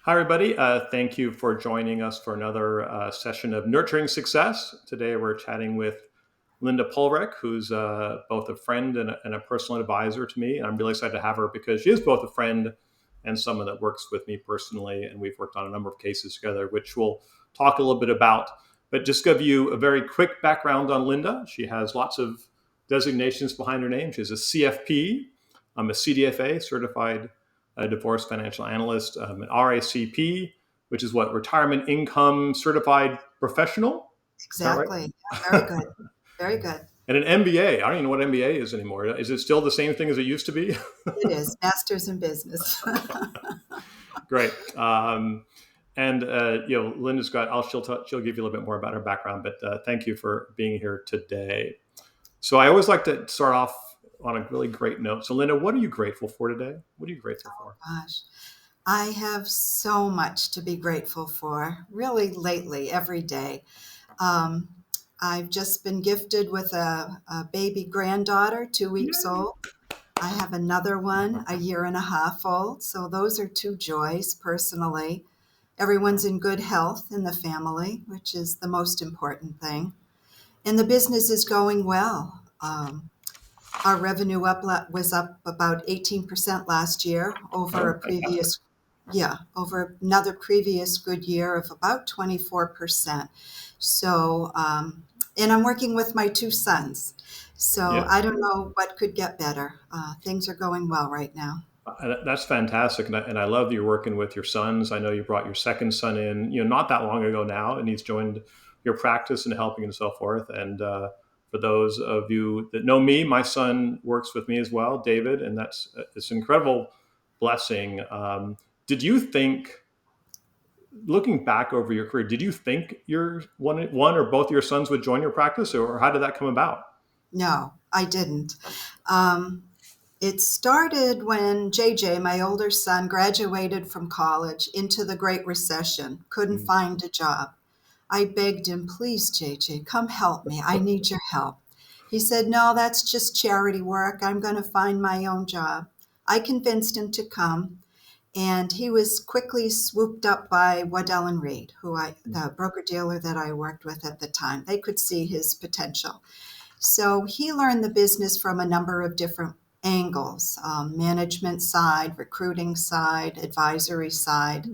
Hi, everybody. Thank you for joining us for another session of Nurturing Success. Today, we're chatting with Linda Polwrek, who's both a friend and a personal advisor to me. And I'm really excited to have her because she is both a friend and someone that works with me personally. And we've worked on a number of cases together, which we'll talk a little bit about. But just give you a very quick background on Linda. She has lots of designations behind her name. She's a CFP, I'm a CDFA, certified a divorce financial analyst, an RICP, which is what, retirement income certified professional. Is that right? Exactly. Yeah, very good. Very good. And an MBA. I don't even know what MBA is anymore. Is it still the same thing as it used to be? It is. Masters in business. Great. And Linda's got. She'll give you a little bit more about her background. But thank you for being here today. So I always like to start off on a really great note. So Linda, what are you grateful for today? What are you grateful for? Gosh, I have so much to be grateful for, really lately, every day. Um, I've just been gifted with a baby granddaughter, 2 weeks Yay. old. I have another one, a year and a half old. So those are two joys personally. Everyone's in good health in the family, which is the most important thing. And the business is going well. Our revenue was up about 18% last year over Oh, a fantastic. previous, yeah, over another previous good year of about 24%. So, and I'm working with my two sons. So Yeah. I don't know what could get better. Things are going well right now. That's fantastic, and I love that you're working with your sons. I know you brought your second son in, not that long ago now, and he's joined your practice and helping and so forth. And for those of you that know me, my son works with me as well, David, and it's an incredible blessing. Did you think, looking back over your career, did you think your one or both of your sons would join your practice, or how did that come about? No, I didn't. Um, it started when JJ, my older son, graduated from college into the Great Recession, couldn't Mm. find a job. I begged him, please, JJ, come help me. I need your help. He said, no, that's just charity work. I'm going to find my own job. I convinced him to come, and he was quickly swooped up by Waddell and Reed, the broker dealer that I worked with at the time. They could see his potential. So he learned the business from a number of different angles, management side, recruiting side, advisory side.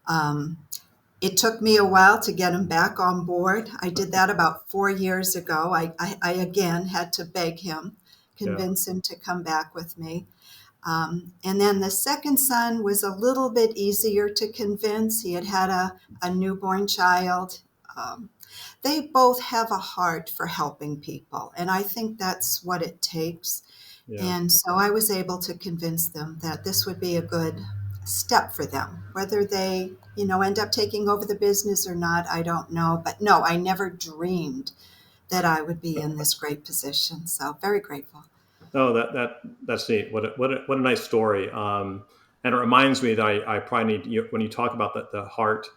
Um, it took me a while to get him back on board. I did that about 4 years ago. I again had to beg him, Yeah. convince him to come back with me. And then the second son was a little bit easier to convince. He had had a newborn child. Um, they both have a heart for helping people, and I think that's what it takes. Yeah. And so I was able to convince them that this would be a good step for them. Whether they, end up taking over the business or not, I don't know. But no, I never dreamed that I would be in this great position. So very grateful. No, that's neat. What a nice story. And it reminds me that I probably need when you talk about the heart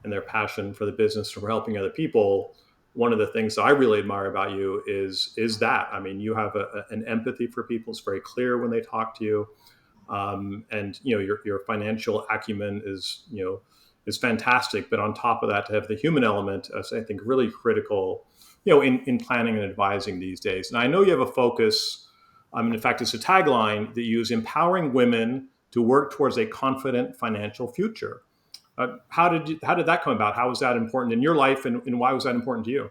and their passion for the business for helping other people. One of the things that I really admire about you is that, I mean, you have an empathy for people. It's very clear when they talk to you, and your financial acumen is fantastic. But on top of that, to have the human element is, I think, really critical, in planning and advising these days. And I know you have a focus. In fact, it's a tagline that you use: empowering women to work towards a confident financial future. How did that come about? How was that important in your life, and why was that important to you?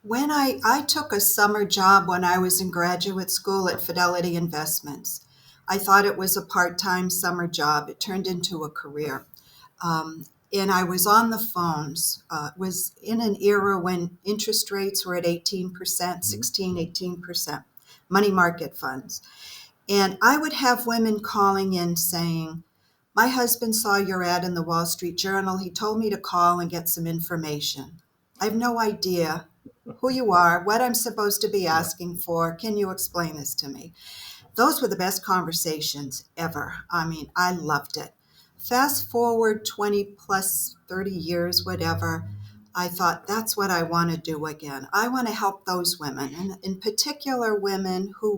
When I took a summer job when I was in graduate school at Fidelity Investments. I thought it was a part-time summer job. It turned into a career. And I was on the phones. It was in an era when interest rates were at 18%, Mhm. 16, 18%, money market funds. And I would have women calling in saying, my husband saw your ad in the Wall Street Journal. He told me to call and get some information. I have no idea who you are, what I'm supposed to be Yeah. asking for. Can you explain this to me? Those were the best conversations ever. I mean, I loved it. Fast forward 20 plus 30 years, whatever, I thought that's what I want to do again. I want to help those women, and in particular women who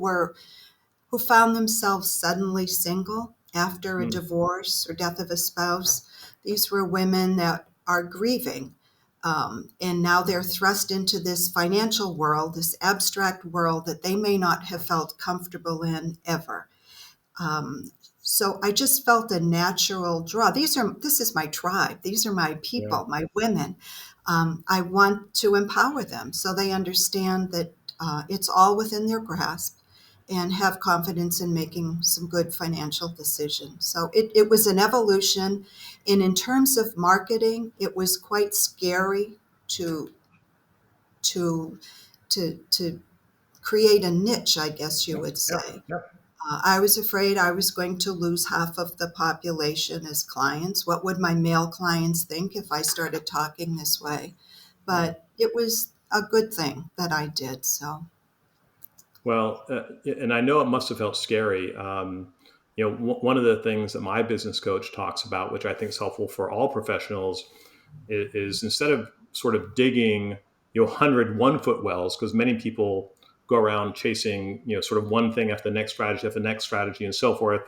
found themselves suddenly single. after a Mm. divorce or death of a spouse. These were women that are grieving. And now they're thrust into this financial world, this abstract world that they may not have felt comfortable in ever. Um, so I just felt a natural draw. This is my tribe. These are my Yeah. people, my women. I want to empower them so they understand that it's all within their grasp and have confidence in making some good financial decisions. So it was an evolution. And in terms of marketing, it was quite scary to to to create a niche, I guess you Yep. would Yep. say. Yep. I was afraid I was going to lose half of the population as clients. What would my male clients think if I started talking this way? Yeah. But it was a good thing that I did. So, Well, and I know it must have felt scary. One of the things that my business coach talks about, which I think is helpful for all professionals, is instead of sort of digging, 101-foot wells, because many people go around chasing, sort of one thing after the next strategy after the next strategy and so forth.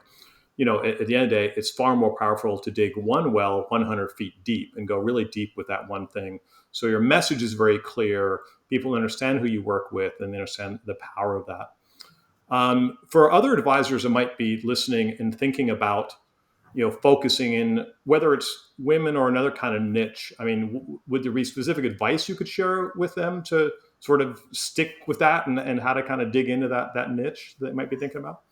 At the end of the day, it's far more powerful to dig one well 100 feet deep and go really deep with that one thing. So your message is very clear. People understand who you work with and they understand the power of that. For other advisors that might be listening and thinking about, focusing in whether it's women or another kind of niche. I mean, would there be specific advice you could share with them to sort of stick with that and how to kind of dig into that niche that they might be thinking about?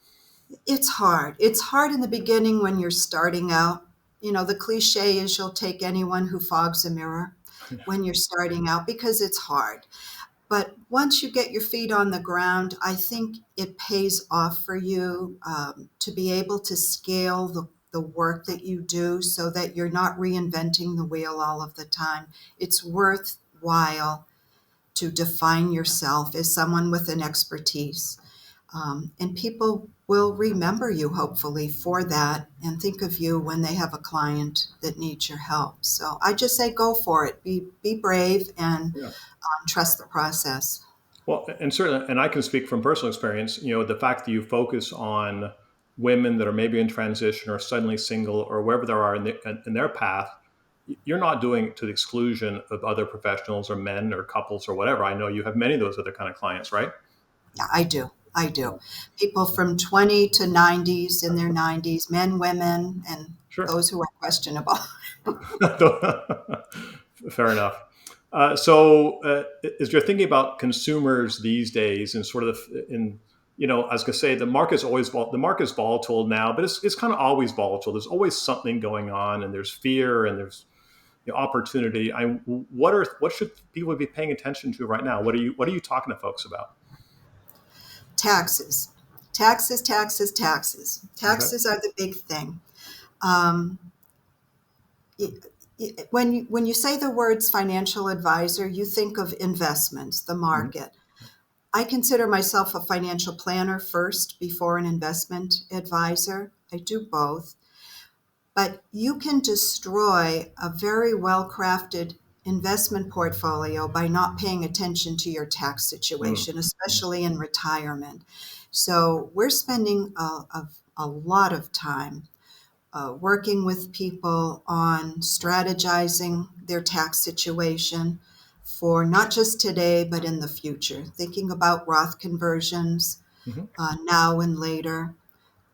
it's hard. It's hard in the beginning when you're starting out. You know, the cliche is you'll take anyone who fogs a mirror when you're starting out because it's hard. But once you get your feet on the ground, I think it pays off for you to be able to scale the work that you do so that you're not reinventing the wheel all of the time. It's worthwhile to define yourself as someone with an expertise. And people will remember you, hopefully, for that and think of you when they have a client that needs your help. So I just say go for it. Be brave and Yeah. trust the process. Well, and certainly, and I can speak from personal experience, the fact that you focus on women that are maybe in transition or suddenly single or wherever they are in their path, you're not doing it to the exclusion of other professionals or men or couples or whatever. I know you have many of those other kind of clients, right? Yeah, I do. I Yeah. do. People from 20 to 90s, in their 90s, men, women, and Sure. those who are questionable. Fair enough. So, as you're thinking about consumers these days, and sort of I was going to say the market's volatile now, but it's kind of always volatile. There's always something going on, and there's fear, and there's opportunity. What should people be paying attention to right now? What are you talking to folks about? Taxes. Taxes, taxes, taxes. Okay. Taxes are the big thing. Um, when you say the words financial advisor, you think of investments, the Mhm. market. I consider myself a financial planner first before an investment advisor. I do both. But you can destroy a very well crafted investment portfolio by not paying attention to your tax Mm. situation, especially in retirement. So we're spending a lot of time working with people on strategizing their tax situation for not just today, but in the future, thinking about Roth conversions Mhm. now and later,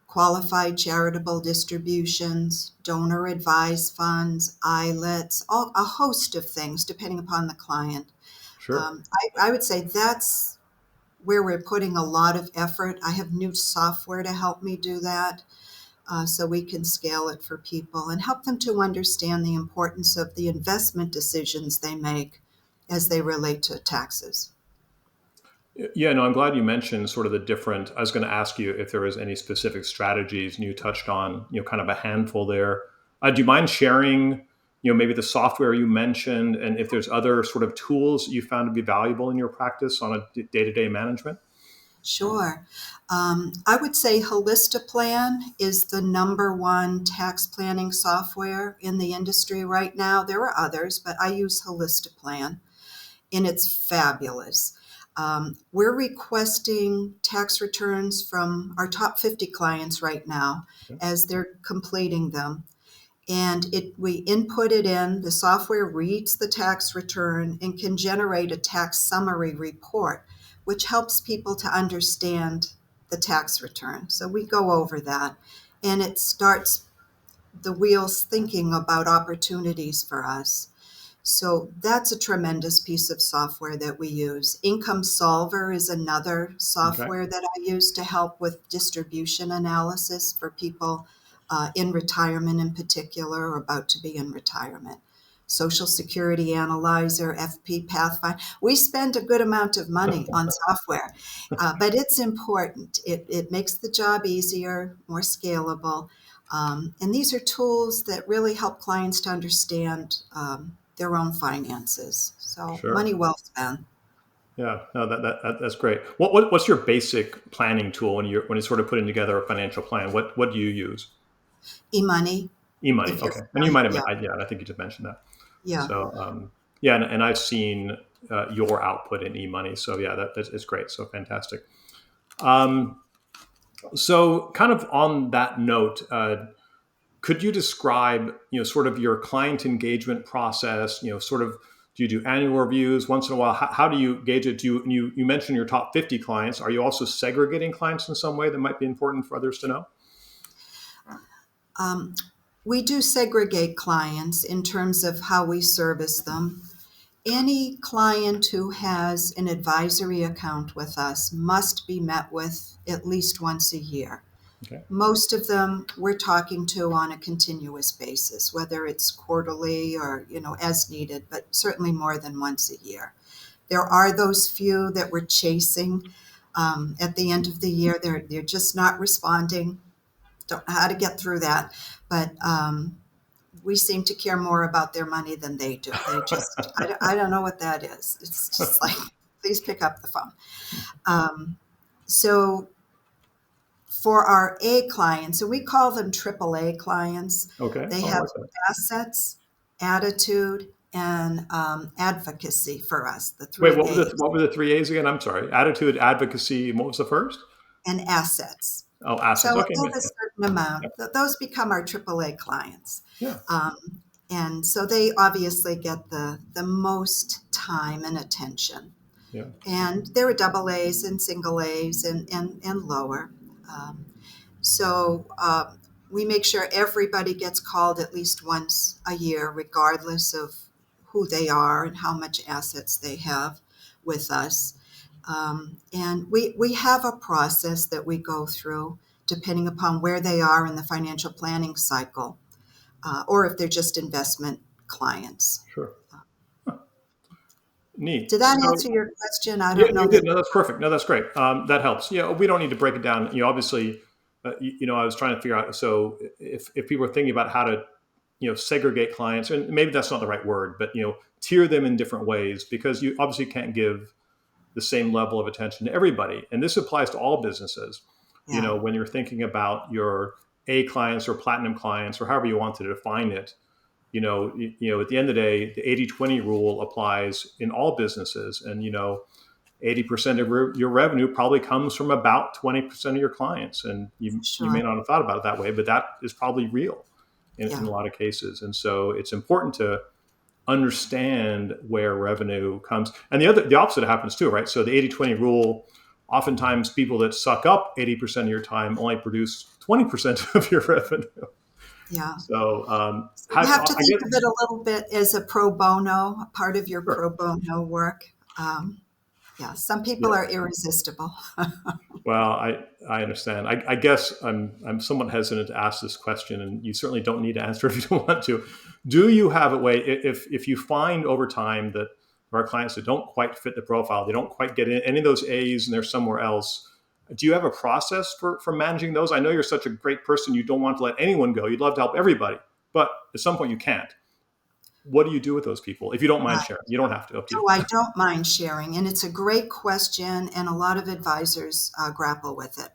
qualified charitable distributions, donor advised funds, ILETs, a host of things depending upon the client. Sure. I would say that's where we're putting a lot of effort. I have new software to help me do that so we can scale it for people and help them to understand the importance of the investment decisions they make as they relate to taxes. Yeah, no, I'm glad you mentioned sort of the different. I was going to ask you if there was any specific strategies, and you touched on, kind of a handful there. Do you mind sharing, maybe the software you mentioned, and if there's other sort of tools you found to be valuable in your practice on a day-to-day management? Sure. I would say HolistaPlan is the number one tax planning software in the industry right now. There are others, but I use HolistaPlan, and it's fabulous. We're requesting tax returns from our top 50 clients right now Okay. as they're completing them. And we input it in, the software reads the tax return and can generate a tax summary report, which helps people to understand the tax return. So we go over that, and it starts the wheels thinking about opportunities for us. So that's a tremendous piece of software that we use. Income Solver is another Okay. software that I use to help with distribution analysis for people in retirement in particular, or about to be in retirement. Social Security Analyzer, FP Pathfinder. We spend a good amount of money on software, but it's important. It makes the job easier, more scalable. And these are tools that really help clients to understand their own finances. So Sure. money well spent. Yeah. No, that's great. What's your basic planning tool when you're sort of putting together a financial plan? What do you use? eMoney, eMoney. if you're Okay. And you might have, familiar. yeah, I think you just mentioned that. Yeah, So, yeah, and I've seen your output in eMoney. So yeah, it's great. So fantastic. Um, so kind of on that note, could you describe, sort of your client engagement process? Sort of, do you do annual reviews once in a while? How do you gauge it? You mentioned your top 50 clients. Are you also segregating clients in some way that might be important for others to know? um, we do segregate clients in terms of how we service them. Any client who has an advisory account with us must be met with at least once a year. Okay. Most of them we're talking to on a continuous basis, whether it's quarterly or, as needed, but certainly more than once a year. There are those few that we're chasing at the end of the year. They're just not responding. Don't know how to get through that, but we seem to care more about their money than they do. I don't know what that is. It's just like, please pick up the phone. So for our A clients, and we call them AAA clients, Okay. they Oh, I have like that. assets, attitude, and advocacy for us, the Wait, three A's, what were the three A's again? I'm sorry. Attitude, advocacy, and what was the first? and assets. Oh, So assets. Okay. above a certain amount, those become our AAA clients. Yeah. Um, and so they obviously get the most time and attention. Yeah. And there are double A's and single A's and lower. Um, so we make sure everybody gets called at least once a year, regardless of who they are and how much assets they have with us. And we have a process that we go through depending upon where they are in the financial planning cycle, or if they're just investment clients. Sure. Neat. Did that So answer your question? I yeah, don't know you that. did. No, that's perfect. No, that's great. That helps. Yeah, we don't need to break it down. Obviously, I was trying to figure out. So if people are thinking about how to, segregate clients, and maybe that's not the right word, but tier them in different ways, because you obviously can't give the same level of attention to everybody, and this applies to all businesses. Yeah, When you're thinking about your A clients or platinum clients, or however you want to define it, at the end of the day, the 80-20 rule applies in all businesses. And, 80% of your revenue probably comes from about 20% of your clients. And you may sure. not have thought about it that way, but that is probably real in Yeah, a lot of cases. And so it's important to understand where revenue comes. And the opposite happens too, right? So the 80-20 rule, oftentimes people that suck up 80% of your time only produce 20% of your revenue. yeah. So You have to I think guess, of it a little bit as a pro bono, a part of your sure. pro bono work. Yeah, some people Yeah. are irresistible. Well, I understand. I guess I'm somewhat hesitant to ask this question, and you certainly don't need to answer if you don't want to. Do you have a way, if you find over time that there are clients that don't quite fit the profile, they don't quite get in any of those A's, and they're somewhere else? Do you have a process for managing those? I know you're such a great person; you don't want to let anyone go. You'd love to help everybody, but at some point you can't. What do you do with those people? If you don't mind sharing, you don't have to. Up to you. Oh, I don't mind sharing, and it's a great question, and a lot of advisors grapple with it.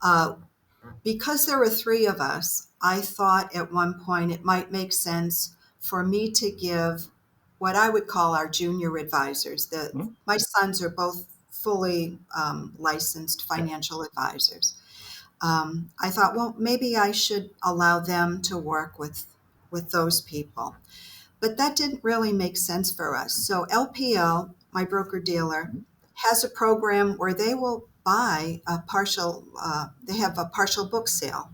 Uh, because there were three of us, I thought at one point it might make sense for me to give what I would call our junior advisors. Mhm. My sons are both fully licensed financial advisors. I thought, well, maybe I should allow them to work with those people. But that didn't really make sense for us. So LPL, my broker dealer, has a program where they will buy a partial, they have a partial book sale.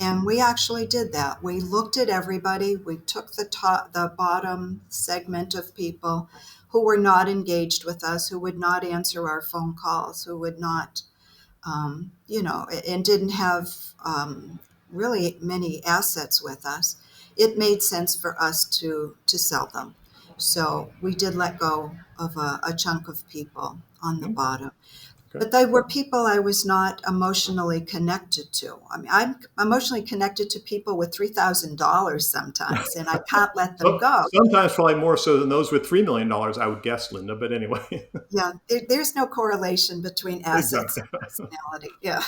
And we actually did that. We looked at everybody. We took the bottom segment of people who were not engaged with us, who would not answer our phone calls, who would not, and didn't have really many assets with us. It made sense for us to sell them. So we did let go of a chunk of people on the bottom. Okay. But they were people I was not emotionally connected to. I mean, I'm emotionally connected to people with $3,000 sometimes, and I can't let them So, go. sometimes probably more so than those with $3 million, I would guess, Linda. But anyway, Yeah, there's no correlation between assets exactly. and personality. Yeah.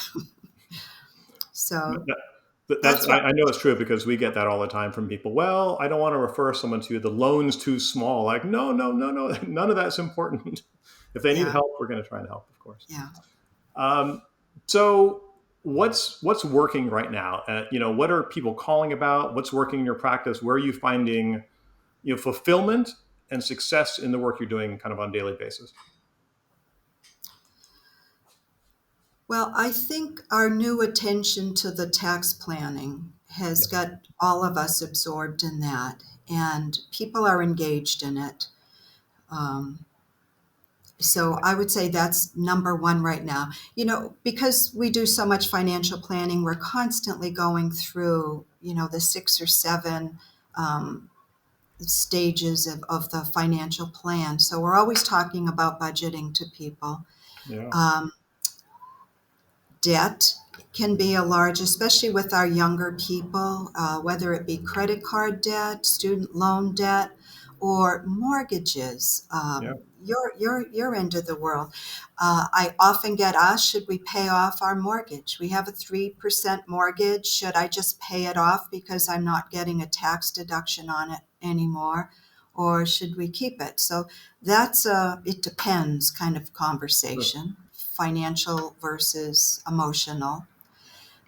So That's that's what. I know it's true because we get that all the time from people. Well, I don't want to refer someone to you. The loan's too small. Like, no, no, no, no. None of that's important. If they need Yeah, help, we're going to try and help, of course. yeah. Um, so, what's working right now? What are people calling about? What's working in your practice? Where are you finding fulfillment and success in the work you're doing, kind of on a daily basis? Well, I think our new attention to the tax planning has Yes. got all of us absorbed in that, and people are engaged in it. Um, so I would say that's number one right now. Because we do so much financial planning, we're constantly going through, the 6 or 7 um, stages of the financial plan. So we're always talking about budgeting to people. Yeah. Um, Debt can be a large, especially with our younger people, whether it be credit card debt, student loan debt, or mortgages. Yeah. Your end of the world. I often get asked, should we pay off our mortgage? We have a 3% mortgage. Should I just pay it off because I'm not getting a tax deduction on it anymore? Or should we keep it? So that's a it depends kind of Sure. conversation, financial versus emotional.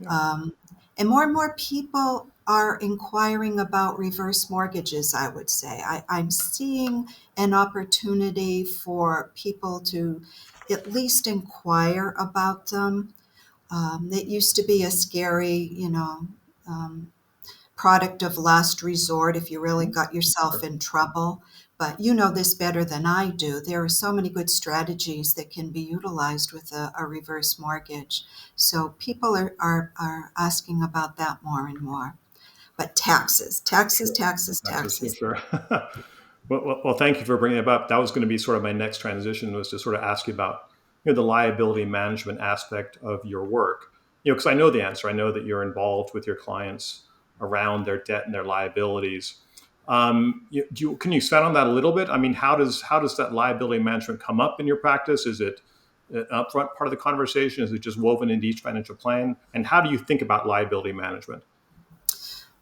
Yeah. Um, and more people are inquiring about reverse mortgages, I would say. I'm seeing an opportunity for people to at least inquire about them. It used to be a scary, um, product of last resort if you really got yourself Sure. in trouble. But you know this better than I do. There are so many good strategies that can be utilized with a reverse mortgage. So people are asking about that more and more. But taxes, taxes, Sure. taxes, Taxes for taxes. sure. Well, thank you for bringing it up. That was going to be sort of my next transition, was to sort of ask you about the liability management aspect of your work. Because I know the answer. I know that you're involved with your clients around their debt and their liabilities. Can you expand on that a little bit? I mean, how does that liability management come up in your practice? Is it an upfront part of the conversation? Is it just woven into each financial plan? And how do you think about liability management?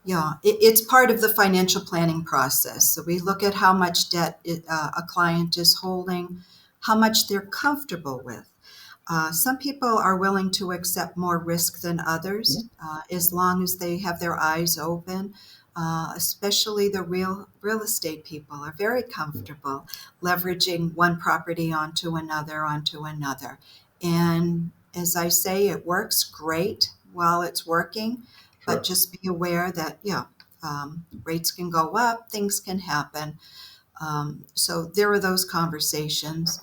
Yeah, it's part of the financial planning process. So we look at how much debt a client is holding, how much they're comfortable with. Some people are willing to accept more risk than Yeah. others, as long as they have their eyes open. Especially the real estate people are very comfortable leveraging one property onto another. And as I say, it works great while it's working, but Sure. just be aware that rates can go up, things can happen. So there are those conversations.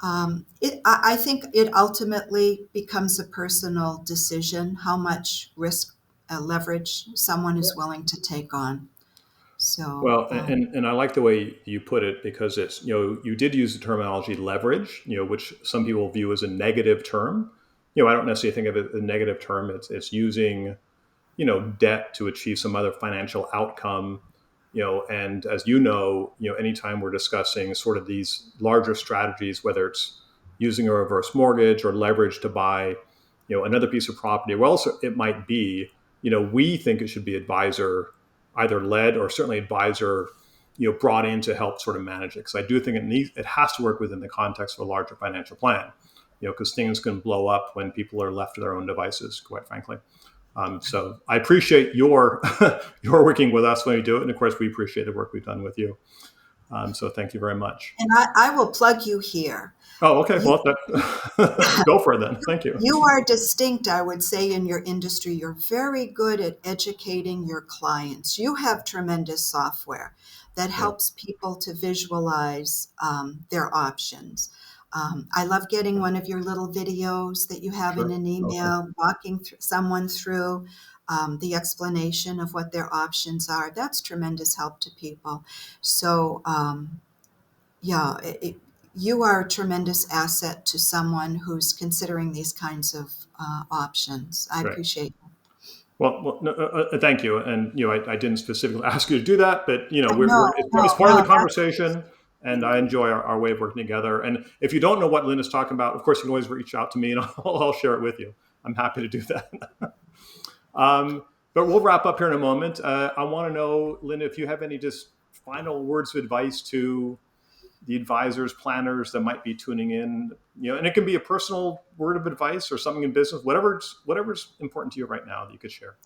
I think it ultimately becomes a personal decision how much risk leverage someone is willing to take on. So, Well, and I like the way you put it, because it's, you did use the terminology leverage, which some people view as a negative term. I don't necessarily think of it as a negative term. It's using, debt to achieve some other financial outcome. And as anytime we're discussing sort of these larger strategies, whether it's using a reverse mortgage or leverage to buy, another piece of property, well, also it might be, we think it should be advisor either led, or certainly advisor, brought in to help sort of manage it, because I do think it has to work within the context of a larger financial plan, because things can blow up when people are left to their own devices, quite frankly. So I appreciate your your working with us when we do it, and of course we appreciate the work we've done with you. So thank you very much. And I will plug you here. Oh, okay. You, Well, go for it then. Thank you. you are distinct, I would say, in your industry. You're very good at educating your clients. You have tremendous software that Yeah, helps people to visualize their options. I love getting one of your little videos that you have in sure. an Okay. email, walking someone through the explanation of what their options are. That's tremendous help to people. So, yeah, you are a tremendous asset to someone who's considering these kinds of options. I Great. appreciate it. Well, no, thank you. And I didn't specifically ask you to do that, but No, it's no, part of the no. conversation, and I enjoy our way of working together. And if you don't know what Linda's talking about, of course you can always reach out to me, and I'll share it with you. I'm happy to do that. But we'll wrap up here in a moment. I want to know, Linda, if you have any just final words of advice to the advisors, planners that might be tuning in, and it can be a personal word of advice or something in business, whatever's important to you right now that you could share.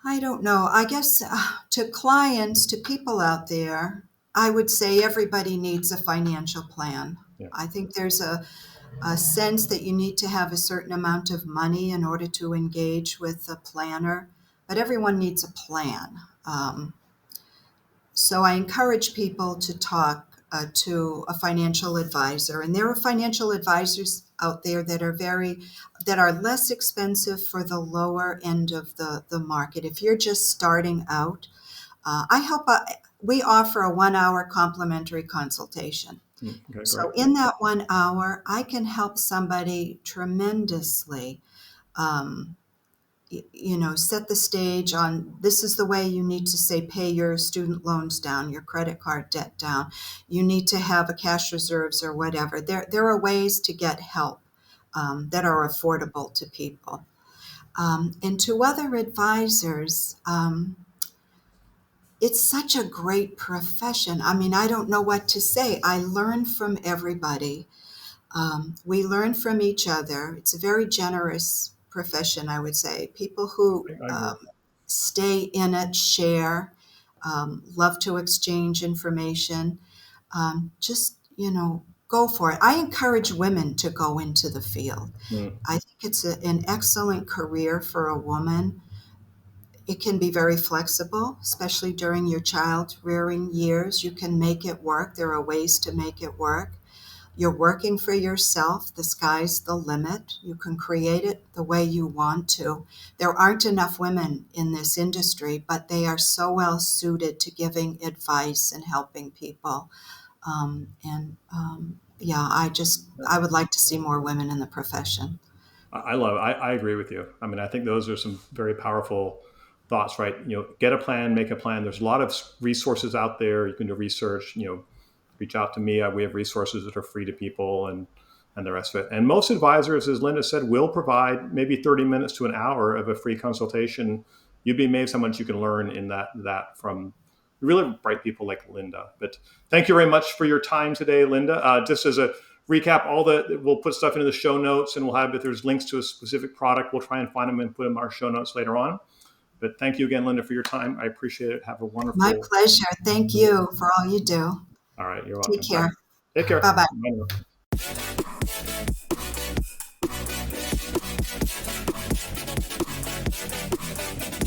I don't know. I guess to clients, to people out there, I would say everybody needs a financial plan. Yeah. I think there's a sense that you need to have a certain amount of money in order to engage with a planner, but everyone needs a plan. So I encourage people to talk to a financial advisor, and there are financial advisors out there that are less expensive for the lower end of the market. If you're just starting out, we offer a 1 hour complimentary consultation. Okay, great. So in that 1 hour, I can help somebody tremendously. Um, set the stage on this is the way you need to, say, pay your student loans down, your credit card debt down. You need to have a cash reserves or whatever. There are ways to get help that are affordable to people. And to other advisors, it's such a great profession. I mean, I don't know what to say. I learn from everybody. We learn from each other. It's a very generous profession, I would say. People who I agree. stay in it, share, love to exchange information. Just go for it. I encourage women to go into the field. Mm, I think it's an excellent career for a woman. It can be very flexible, especially during your child rearing years. You can make it work. There are ways to make it work. You're working for yourself. The sky's the limit. You can create it the way you want to. There aren't enough women in this industry, but they are so well suited to giving advice and helping people. Yeah, I would like to see more women in the profession. I love it. I agree with you. I mean, I think those are some very powerful thoughts, right? Get a plan, make a plan. There's a lot of resources out there. You can do research, reach out to me. We have resources that are free to people, and the rest of it. And most advisors, as Linda said, will provide maybe 30 minutes to an hour of a free consultation. You'd be amazed how much you can learn in that from really bright people like Linda. But thank you very much for your time today, Linda. Just as a recap, we'll put stuff into the show notes, and we'll have, if there's links to a specific product, we'll try and find them and put them in our show notes later on. But thank you again, Linda, for your time. I appreciate it. Have a wonderful. My pleasure. Thank you for all you do. All right, you're Take welcome. care. Take care. Bye-bye. Bye now.